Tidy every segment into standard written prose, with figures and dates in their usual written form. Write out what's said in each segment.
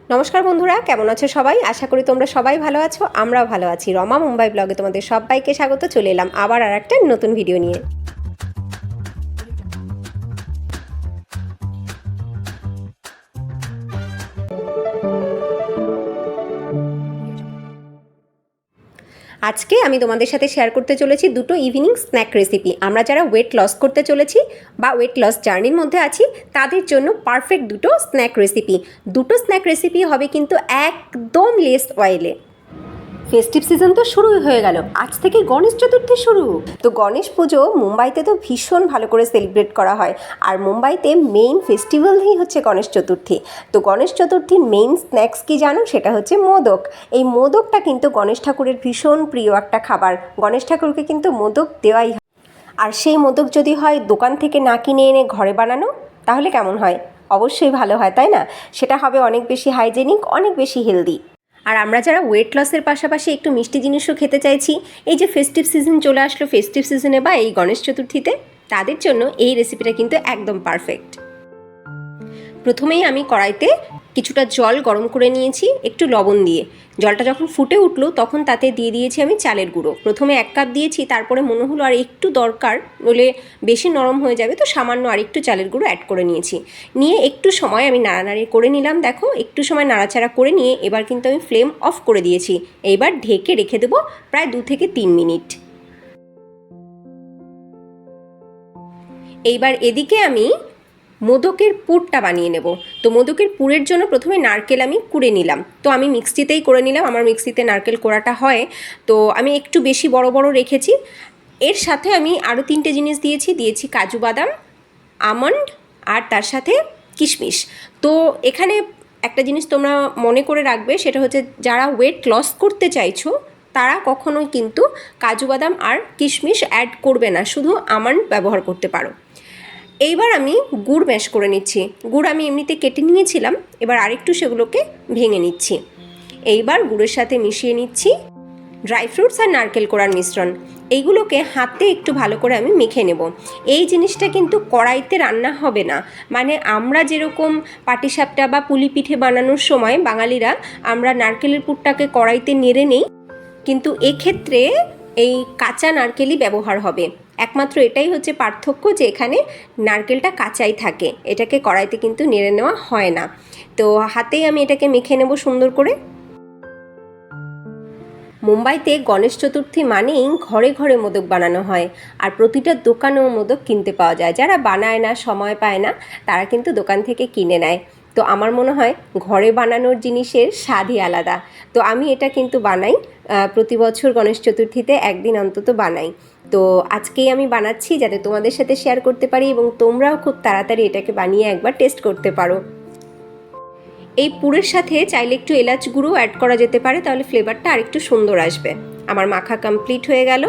নমস্কার বন্ধুরা, কেমন আছো সবাই? আশা করি তোমরা সবাই ভালো আছো। আমরাও ভালো আছি। রমা মুম্বাই ব্লগে তোমাদের সবাইকে স্বাগত। চলে এলাম আবার আর একটা নতুন ভিডিও নিয়ে। আজকে আমি তোমাদের সাথে শেয়ার করতে চলেছি দুটো ইভিনিং স্ন্যাক রেসিপি। আমরা যারা ওয়েট লস করতে চলেছি বা ওয়েট লস জার্নির মধ্যে আছি তাদের জন্য পারফেক্ট দুটো স্ন্যাক রেসিপি। দুটো স্ন্যাক রেসিপি হবে কিন্তু একদম লেস অয়েলে। ফেস্টিভ সিজন তো শুরুই হয়ে গেল, আজ থেকে গণেশ চতুর্থী শুরু। তো গণেশ পুজো মুম্বাইতে তো ভীষণ ভালো করে সেলিব্রেট করা হয়, আর মুম্বাইতে মেইন ফেস্টিভ্যালই হচ্ছে গণেশ চতুর্থী। তো গণেশ চতুর্থীর মেইন স্ন্যাক্স কি জানো? সেটা হচ্ছে মোদক। এই মোদকটা কিন্তু গণেশ ঠাকুরের ভীষণ প্রিয় একটা খাবার। গণেশ ঠাকুরকে কিন্তু মোদক দেওয়াই হয়। আর সেই মোদক যদি হয় দোকান থেকে না কিনে এনে ঘরে বানানো, তাহলে কেমন হয়? অবশ্যই ভালো হয়, তাই না? সেটা হবে অনেক বেশি হাইজেনিক, অনেক বেশি হেলদি। আর আমরা যারা ওয়েট লসের পাশাপাশি একটু মিষ্টি জিনিসও খেতে চাইছি, এই যে ফেস্টিভ সিজন চলে আসলো, ফেস্টিভ সিজনে বা এই গণেশ চতুর্থীতে, তাদের জন্য এই রেসিপিটা কিন্তু একদম পারফেক্ট। প্রথমেই আমি কড়াইতে কিছুটা জল গরম করে নিয়েছি একটু লবণ দিয়ে। জলটা যখন ফুটে উঠলো তখন তাতে দিয়ে দিয়েছি আমি চালের গুঁড়ো। প্রথমে 1 কাপ দিয়েছি, তারপরে মনে হলো আর একটু দরকার, নইলে বেশি নরম হয়ে যাবে, তো সামান্য আর একটু চালের গুঁড়ো অ্যাড করে নিয়েছি। নিয়ে একটু সময় আমি নাড়ানাড়ি করে নিলাম। দেখো, একটু সময় নাড়াচাড়া করে নিয়ে এবার কিন্তু আমি ফ্লেম অফ করে দিয়েছি। এইবার ঢেকে রেখে দেবো প্রায় 2 থেকে 3 মিনিট। এইবার এদিকে আমি মোদকের পুরটা বানিয়ে নেব। তো মোদকের পুরের জন্য প্রথমে নারকেল আমি কুড়ে নিলাম। তো আমি মিক্সিতেই করে নিলাম, আমার মিক্সিতে নারকেল কোড়াটা হয়। তো আমি একটু বেশি বড় বড় রেখেছি। এর সাথে আমি আরও 3টে জিনিস দিয়েছি কাজু বাদাম, আমন্ড, আর তার সাথে কিশমিশ। তো এখানে একটা জিনিস তোমরা মনে করে রাখবে, সেটা হচ্ছে যারা ওয়েট লস করতে চাইছো তারা কখনোই কিন্তু কাজু বাদাম আর কিশমিশ অ্যাড করবে না, শুধু আমন্ড ব্যবহার করতে পারো। এইবার আমি গুড় ম্যাশ করে নিচ্ছি। গুড় আমি এমনিতে কেটে নিয়েছিলাম, এবার আরেকটু সেগুলোকে ভেঙে নিচ্ছি। এইবার গুড়ের সাথে মিশিয়ে নিচ্ছি ড্রাই ফ্রুটস আর নারকেল কোড়ার মিশ্রণ। এইগুলোকে হাতে একটু ভালো করে আমি মেখে নেব। এই জিনিসটা কিন্তু কড়াইতে রান্না হবে না। মানে আমরা যেরকম পাটিসাপটা বা পুলি পিঠে বানানোর সময় বাঙালিরা আমরা নারকেলের পুরটাকে কড়াইতে নেড়ে নেই, কিন্তু এক্ষেত্রে এই কাঁচা নারকেলই ব্যবহার হবে। একমাত্র এটাই হচ্ছে পার্থক্য, যে এখানে নারকেলটা কাঁচাই থাকে, এটাকে কড়াইতে কিন্তু নেড়ে নেওয়া হয় না। তো হাতেই আমি এটাকে মেখে নেব সুন্দর করে। মুম্বাইতে গণেশ চতুর্থী মানেই ঘরে ঘরে মোদক বানানো হয়, আর প্রতিটা দোকানেও মোদক কিনতে পাওয়া যায়। যারা বানায় না, সময় পায় না, তারা কিন্তু দোকান থেকে কিনে নেয়। তো আমার মনে হয় ঘরে বানানোর জিনিসের স্বাদই আলাদা। তো আমি এটা কিন্তু বানাই, প্রতি বছর গণেশ চতুর্থীতে একদিন অন্তত বানাই। তো আজকেই আমি বানাচ্ছি যাতে তোমাদের সাথে শেয়ার করতে পারি, এবং তোমরাও খুব তাড়াতাড়ি এটাকে বানিয়ে একবার টেস্ট করতে পারো। এই পুরের সাথে চাইলে একটু এলাচ গুঁড়ো অ্যাড করা যেতে পারে, তাহলে ফ্লেভারটা আরেকটু সুন্দর আসবে। আমার মাখা কমপ্লিট হয়ে গেল।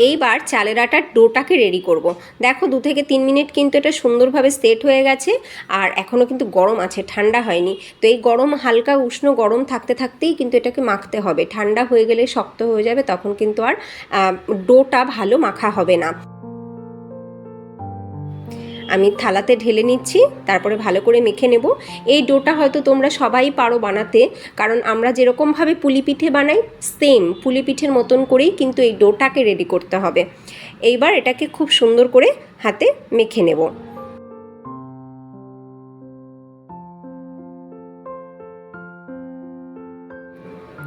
এইবার চালের আটার ডোটাকে রেডি করব। দেখো 2 থেকে 3 মিনিট কিন্তু এটা সুন্দরভাবে সেট হয়ে গেছে, আর এখনও কিন্তু গরম আছে, ঠান্ডা হয়নি। তো এই গরম, হালকা উষ্ণ গরম থাকতে থাকতেই কিন্তু এটাকে মাখতে হবে। ঠান্ডা হয়ে গেলে শক্ত হয়ে যাবে, তখন কিন্তু আর ডোটা ভালো মাখা হবে না। আমি থালাতে ঢেলে নিচ্ছি, তারপরে ভালো করে মেখে নেব। এই ডোটা হয়তো তোমরা সবাই পারো বানাতে, কারণ আমরা যেরকমভাবে পুলি পিঠে বানাই সেম পুলি পিঠের মতন করেই কিন্তু এই ডোটাকে রেডি করতে হবে। এইবার এটাকে খুব সুন্দর করে হাতে মেখে নেব।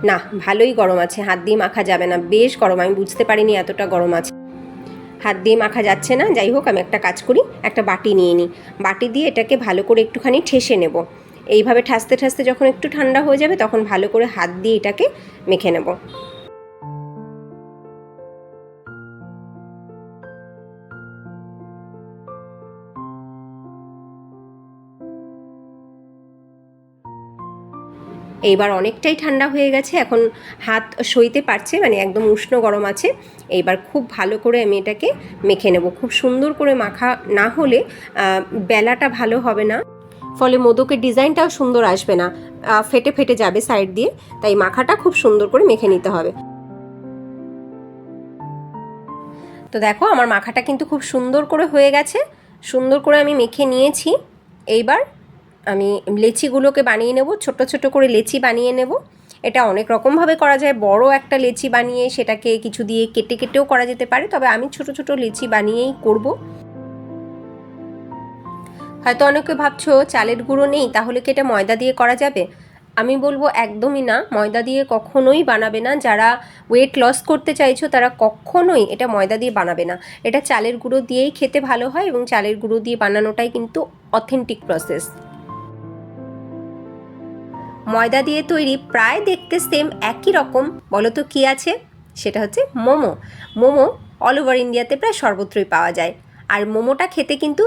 না, ভালোই গরম আছে, হাত দিয়ে মাখা যাবে না, বেশ গরম। আমি বুঝতে পারিনি এতটা গরম আছে, হাত দিয়ে মাখা যাচ্ছে না। যাই হোক, আমি একটা কাজ করি, একটা বাটি নিয়ে নিই। বাটি দিয়ে এটাকে ভালো করে একটুখানি ঠেসে নেব। এইভাবে ঠাসতে ঠাসতে যখন একটু ঠান্ডা হয়ে যাবে তখন ভালো করে হাত দিয়ে এটাকে মেখে নেব। এইবার অনেকটাই ঠান্ডা হয়ে গেছে, এখন হাত সইতে পারছে, মানে একদম উষ্ণ গরম আছে। এইবার খুব ভালো করে আমি এটাকে মেখে নেব। খুব সুন্দর করে মাখা না হলে বেলাটা ভালো হবে না, ফলে মোদকের ডিজাইনটাও সুন্দর আসবে না, ফেটে ফেটে যাবে সাইড দিয়ে। তাই মাখাটা খুব সুন্দর করে মেখে নিতে হবে। তো দেখো, আমার মাখাটা কিন্তু খুব সুন্দর করে হয়ে গেছে, সুন্দর করে আমি মেখে নিয়েছি। এইবার আমি লেচিগুলোকে বানিয়ে নেব, ছোট ছোট করে লেচি বানিয়ে নেব। এটা অনেক রকমভাবে করা যায়, বড় একটা লেচি বানিয়ে সেটাকে কিছু দিয়ে কেটে কেটেও করা যেতে পারে, তবে আমি ছোট ছোট লেচি বানিয়েই করব। হয়তো অনেকে ভাবছো চালের গুঁড়ো নেই, তাহলে কি এটা ময়দা দিয়ে করা যাবে? আমি বলবো একদমই না, ময়দা দিয়ে কখনোই বানাবে না। যারা ওয়েট লস করতে চাইছো তারা কখনোই এটা ময়দা দিয়ে বানাবে না। এটা চালের গুঁড়ো দিয়েই খেতে ভালো হয় এবং চালের গুঁড়ো দিয়ে বানানোটাই কিন্তু অথেন্টিক প্রসেস। ময়দা দিয়ে তৈরি প্রায় দেখতে সেম একই রকম, বলো তো কী আছে? সেটা হচ্ছে মোমো। মোমো অল ওভার ইন্ডিয়াতে প্রায় সর্বত্রই পাওয়া যায়। আর মোমোটা খেতে কিন্তু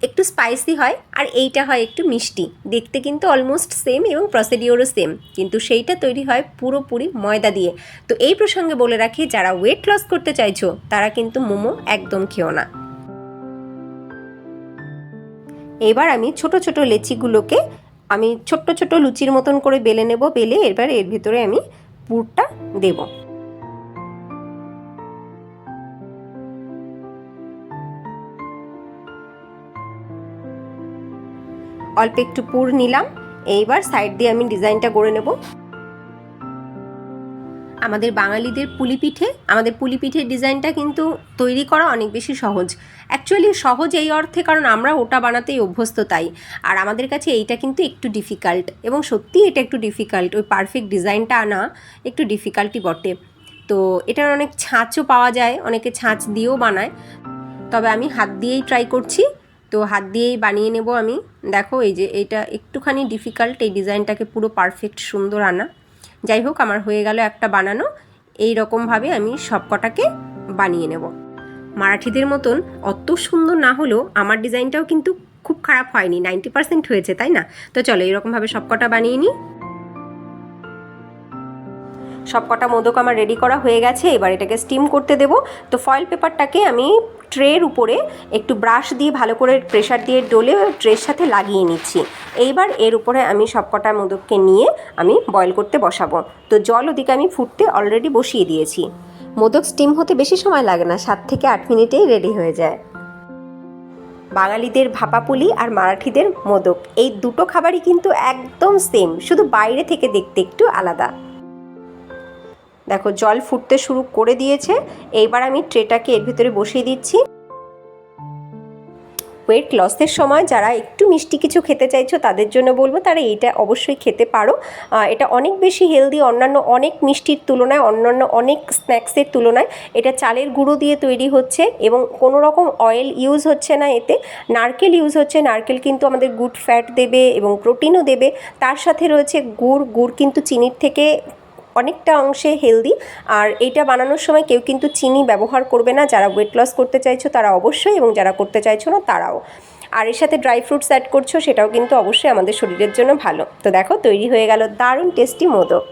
একটু স্পাইসি হয়, আর এইটা হয় একটু মিষ্টি। দেখতে কিন্তু অলমোস্ট সেম এবং প্রসিডিওরও সেম, কিন্তু সেইটা তৈরি হয় পুরোপুরি ময়দা দিয়ে। তো এই প্রসঙ্গে বলে রাখি, যারা ওয়েট লস করতে চাইছো তারা কিন্তু মোমো একদম খেও না। এবার আমি ছোট ছোট লেচিগুলোকে আমি ছোট্ট ছোট লুচির মতন করে বেলে নেব। বেলে এবার এর ভিতরে আমি পুরটা দেব। অল্প একটু পুর নিলাম। এইবার সাইড দিয়ে আমি ডিজাইনটা গড়ে নেব। আমাদের বাঙালিদের আমাদের পুলি পিঠের ডিজাইনটা কিন্তু তৈরি করা অনেক বেশি সহজ। অ্যাকচুয়ালি সহজ এই অর্থে কারণ আমরা ওটা বানাতেই অভ্যস্ত তাই। আর আমাদের কাছে এইটা কিন্তু একটু ডিফিকাল্ট, এবং সত্যিই এটা একটু ডিফিকাল্ট। ওই পারফেক্ট ডিজাইনটা আনা একটু ডিফিকাল্টই বটে। তো এটার অনেক ছাঁচও পাওয়া যায়, অনেকে ছাঁচ দিয়েও বানায়, তবে আমি হাত দিয়েই ট্রাই করছি। তো হাত দিয়েই বানিয়ে নেব আমি। দেখো এই যে এটা একটুখানি ডিফিকাল্ট, এই ডিজাইনটাকে পুরো পারফেক্ট সুন্দর আনা। যাই হোক, আমার হয়ে গেল একটা বানানো। এই রকমভাবে আমি সবকটাকে বানিয়ে নেব। মারাঠিদের মতন অত সুন্দর না হলেও আমার ডিজাইনটাও কিন্তু খুব খারাপ হয়নি, 90% হয়েছে, তাই না? তো চলো এইরকমভাবে সবকটা বানিয়ে নিই। সবকটা মোদক আমার রেডি করা হয়ে গেছে। এবার এটাকে স্টিম করতে দেব। তো ফয়েল পেপারটাকে আমি ট্রের উপরে একটু ব্রাশ দিয়ে ভালো করে প্রেশার দিয়ে ডলে ট্রের সাথে লাগিয়ে নিচ্ছি। এইবার এর উপরে আমি সবকটা মোদককে নিয়ে আমি বয়েল করতে বসাবো। তো জল ওদিকে আমি ফুটতে অলরেডি বসিয়ে দিয়েছি। মোদক স্টিম হতে বেশি সময় লাগে না, 7 থেকে 8 মিনিটেই রেডি হয়ে যায়। বাঙালিদের ভাপাপুলি আর মারাঠিদের মোদক, এই দুটো খাবারই কিন্তু একদম সেম, শুধু বাইরে থেকে দেখতে একটু আলাদা। দেখো জল ফুটতে শুরু করে দিয়েছে। এইবার আমি ট্রেটাকে এর ভিতরে বসিয়ে দিচ্ছি। ওয়েট লসের সময় যারা একটু মিষ্টি কিছু খেতে চাইছো তাদের জন্য বলবো তারা এইটা অবশ্যই খেতে পারো। এটা অনেক বেশি হেলদি অন্যান্য অনেক মিষ্টির তুলনায়, অন্যান্য অনেক স্ন্যাক্সের তুলনায়। এটা চালের গুঁড়ো দিয়ে তৈরি হচ্ছে এবং কোনো রকম অয়েল ইউজ হচ্ছে না এতে। নারকেল ইউজ হচ্ছে। নারকেল কিন্তু আমাদের গুড ফ্যাট দেবে এবং প্রোটিনও দেবে। তার সাথে রয়েছে গুড়। গুড় কিন্তু চিনির থেকে অনেকটা অংশে হেলদি। আর এইটা বানানোর সময় কেউ কিন্তু চিনি ব্যবহার করবে না। যারা ওয়েট লস করতে চাইছো তারা অবশ্যই, এবং যারা করতে চাইছো না তারাও। আর এর সাথে ড্রাই ফ্রুটস অ্যাড করছো, সেটাও কিন্তু অবশ্যই আমাদের শরীরের জন্য ভালো। তো দেখো তৈরি হয়ে গেল দারুণ টেস্টি মোদক।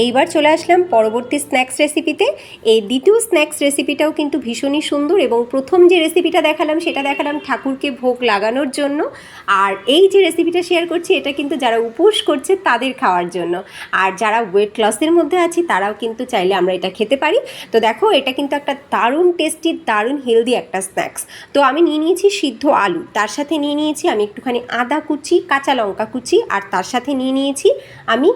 এইবার চলে আসলাম পরবর্তী স্ন্যাক্স রেসিপিতে। এই দ্বিতীয় স্ন্যাক্স রেসিপিটাও কিন্তু ভীষণই সুন্দর, এবং প্রথম যে রেসিপিটা দেখালাম সেটা দেখালাম ঠাকুরকে ভোগ লাগানোর জন্য। আর এই যে রেসিপিটা শেয়ার করছি এটা কিন্তু যারা উপোস করছে তাদের খাওয়ার জন্য। আর যারা ওয়েট লসের মধ্যে আছি তারাও কিন্তু চাইলে আমরা এটা খেতে পারি। তো দেখো এটা কিন্তু একটা দারুণ টেস্টি, দারুণ হেলদি একটা স্ন্যাক্স। তো আমি নিয়ে নিয়েছি সিদ্ধ আলু, তার সাথে নিয়ে নিয়েছি আমি একটুখানি আদা কুচি, কাঁচা লঙ্কা কুচি, আর তার সাথে নিয়ে নিয়েছি আমি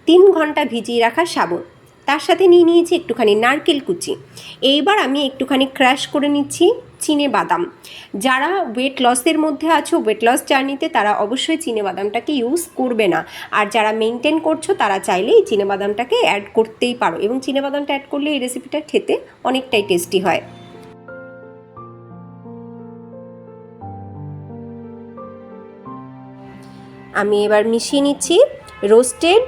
3 ঘন্টা ভিজিয়ে রাখা সাবুন, তার সাথে নিয়ে নিয়েছি একটুখানি নারকেল কুচি। এইবার আমি একটুখানি ক্র্যাশ করে নিচ্ছি চিনেবাদাম। যারা ওয়েট লসের মধ্যে আছো, ওয়েট লস জার্নিতে, তারা অবশ্যই চিনেবাদামটাকে ইউজ করবে না। আর যারা মেনটেন করছো তারা চাইলে এই চিনেবাদামটাকে অ্যাড করতেই পারো, এবং চিনেবাদামটা অ্যাড করলে এই রেসিপিটা খেতে অনেকটাই টেস্টি হয়। আমি এবার মিশিয়ে নিচ্ছি রোস্টেড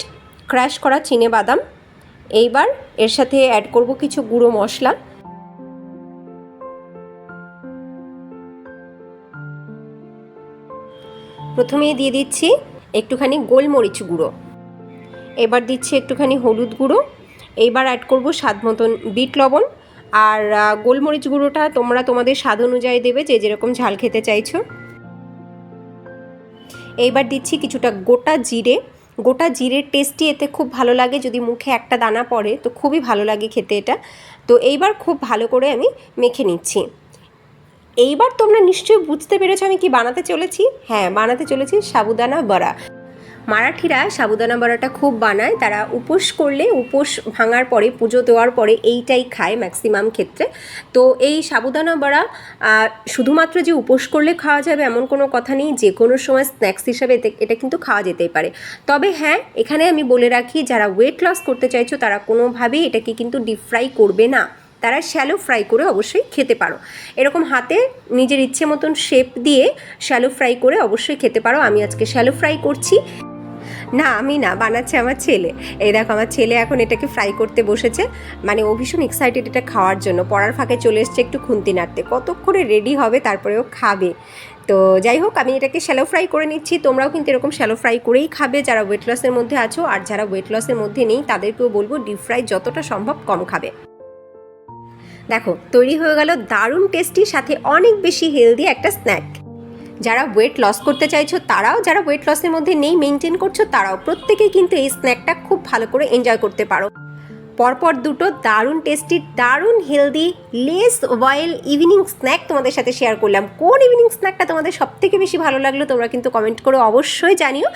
ক্র্যাশ করা চিনেবাদাম। এইবার এর সাথে অ্যাড করব কিছু গুঁড়ো মশলা। প্রথমেই দিয়ে দিচ্ছি একটুখানি গোলমরিচ গুঁড়ো। এবার দিচ্ছি একটুখানি হলুদ গুঁড়ো। এইবার অ্যাড করব স্বাদ মতন বিট লবণ। আর গোলমরিচ গুঁড়োটা তোমরা তোমাদের স্বাদ অনুযায়ী দেবে, যে যেরকম ঝাল খেতে চাইছো। এইবার দিচ্ছি কিছুটা গোটা জিরে। গোটা জিরের টেস্টই এতে খুব ভালো লাগে, যদি মুখে একটা দানা পড়ে তো খুবই ভালো লাগে খেতে এটা। তো এইবার খুব ভালো করে আমি মেখে নিচ্ছি। এইবার তোমরা নিশ্চয়ই বুঝতে পেরেছো আমি কি বানাতে চলেছি। হ্যাঁ, বানাতে চলেছি সাবুদানা বড়া। মারাঠিরা সাবুদানা বড়াটা খুব বানায়, তারা উপোস করলে, উপোস ভাঙার পরে, পুজো দেওয়ার পরে এইটাই খায় ম্যাক্সিমাম ক্ষেত্রে। তো এই সাবুদানা বড়া শুধুমাত্র যে উপোস করলে খাওয়া যাবে এমন কোনো কথা নেই, যে কোনো সময় স্ন্যাক্স হিসাবে এটা কিন্তু খাওয়া যেতেই পারে। তবে হ্যাঁ, এখানে আমি বলে রাখি, যারা ওয়েট লস করতে চাইছো তারা কোনোভাবেই এটাকে কিন্তু ডিপ ফ্রাই করবে না, তারা শ্যালো ফ্রাই করে অবশ্যই খেতে পারো। এরকম হাতে নিজের ইচ্ছে মতন শেপ দিয়ে শ্যালো ফ্রাই করে অবশ্যই খেতে পারো। আমি আজকে শ্যালো ফ্রাই করছি। না, আমি না, বানাচ্ছে আমার ছেলে। এই দেখো, আমার ছেলে এখন এটাকে ফ্রাই করতে বসেছে, মানে ও ভীষণ এক্সাইটেড এটা খাওয়ার জন্য। পড়ার ফাঁকে চলে এসছে একটু খুন্তি নাড়তে, কতক্ষণে রেডি হবে তারপরেও খাবে। তো যাই হোক, আমি এটাকে শ্যালো ফ্রাই করে নিচ্ছি। তোমরাও কিন্তু এরকম শ্যালো ফ্রাই করেই খাবে যারা ওয়েট লসের মধ্যে আছো, আর যারা ওয়েট লসের মধ্যে নেই তাদেরকেও বলবো ডিপ ফ্রাই যতটা সম্ভব কম খাবে। দেখো, তৈরি হয়ে গেল দারুণ টেস্টি, সাথে অনেক বেশি হেলদি একটা স্ন্যাক। যারা ওয়েট লস করতে চাইছো তারাও, যারা ওয়েট লসের মধ্যে নেই, মেনটেন করছো তারাও, প্রত্যেকেই কিন্তু এই স্ন্যাকটা খুব ভালো করে এনজয় করতে পারো। পরপর দুটো দারুণ টেস্টি, দারুণ healthy, less oil evening snack তোমাদের সাথে শেয়ার করলাম। কোন ইভিনিং স্ন্যাকটা তোমাদের সবথেকে বেশি ভালো লাগলো তোমরা কিন্তু কমেন্ট করে অবশ্যই জানিও।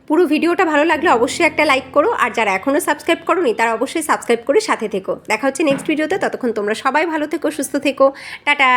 পুরো ভিডিওটা ভালো লাগলে অবশ্যই একটা লাইক করো, আর যারা এখনও সাবস্ক্রাইব করোনি তারা অবশ্যই সাবস্ক্রাইব করে সাথে থেকো। দেখা হচ্ছে নেক্সট ভিডিওতে, ততক্ষণ তোমরা সবাই ভালো থেকো, সুস্থ থেকো, টাটা।